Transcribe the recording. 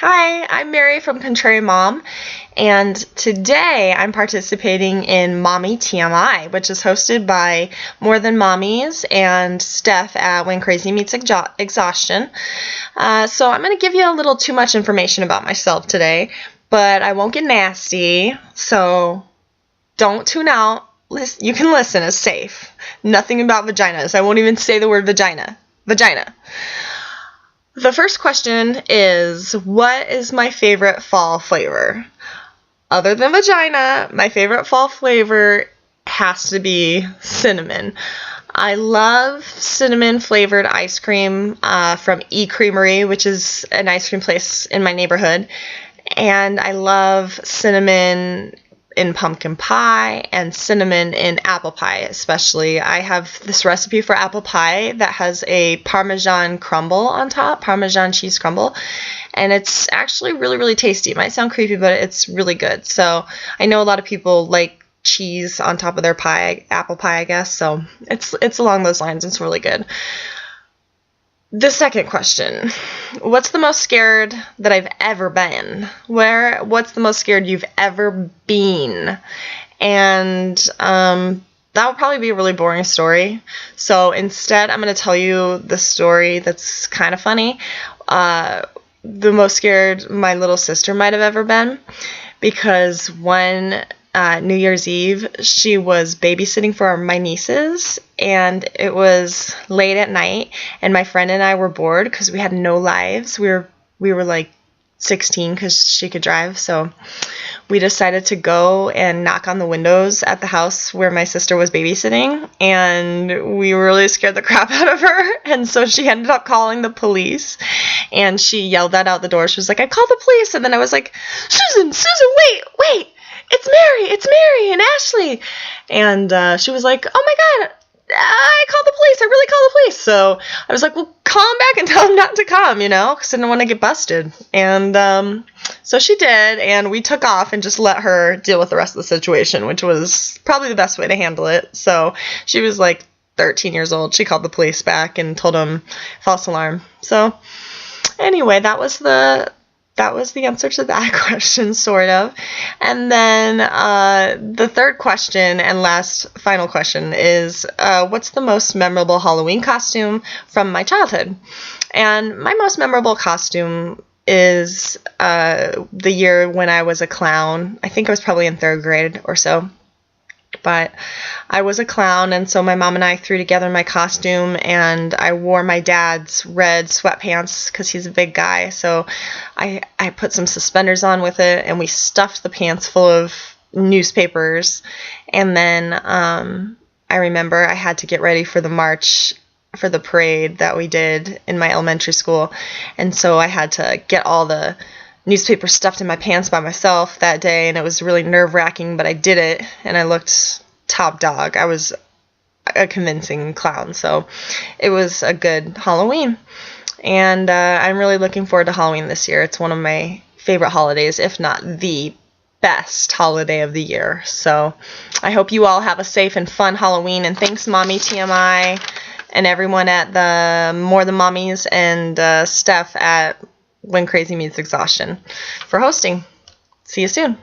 Hi, I'm Mary from Contrary Mom, and today I'm participating in Mommy TMI, which is hosted by More Than Mommies and Steph at When Crazy Meets Exhaustion. So I'm going to give you a little too much information about myself today, but I won't get nasty, so don't tune out. You can listen, it's safe. Nothing about vaginas. I won't even say the word vagina. Vagina. The first question is, what is my favorite fall flavor? Other than vagina, my favorite fall flavor has to be cinnamon. I love cinnamon flavored ice cream from E Creamery, which is an ice cream place in my neighborhood. And I love cinnamon in pumpkin pie and cinnamon in apple pie especially. I have this recipe for apple pie that has a Parmesan crumble on top, Parmesan cheese crumble, and it's actually really, really tasty. It might sound creepy, but it's really good. So I know a lot of people like cheese on top of their pie, apple pie, I guess, so it's along those lines. It's really good. The second question, what's the most scared that I've ever been? What's the most scared you've ever been? And that would probably be a really boring story. So instead, I'm going to tell you the story that's kind of funny. The most scared my little sister might have ever been, because one New Year's Eve, she was babysitting for my nieces, and it was late at night, and my friend and I were bored because we had no lives. We were like 16 because she could drive, so we decided to go and knock on the windows at the house where my sister was babysitting, and we really scared the crap out of her, and so she ended up calling the police, and she yelled that out the door. She was like, "I called the police," and then I was like, Susan, wait, it's Mary and Ashley. And she was like, "Oh my God, I called the police. I really called the police." So I was like, "Well, call them back and tell them not to come, because I didn't want to get busted." And so she did, and we took off and just let her deal with the rest of the situation, which was probably the best way to handle it. So she was like 13 years old. She called the police back and told them false alarm. So anyway, that was the answer to that question, sort of. And then the third question and final question is, what's the most memorable Halloween costume from my childhood? And my most memorable costume is the year when I was a clown. I think I was probably in 3rd grade or so. But I was a clown, and so my mom and I threw together my costume, and I wore my dad's red sweatpants because he's a big guy. So I put some suspenders on with it, and we stuffed the pants full of newspapers. And then I remember I had to get ready for the march, for the parade that we did in my elementary school. And so I had to get all the newspaper stuffed in my pants by myself that day, and it was really nerve-wracking, but I did it, and I looked top dog. I was a convincing clown, so it was a good Halloween. And I'm really looking forward to Halloween this year. It's one of my favorite holidays, if not the best holiday of the year. So I hope you all have a safe and fun Halloween, and thanks Mommy TMI and everyone at the More Than Mommies and Steph at When Crazy Meets Exhaustion for hosting. See you soon.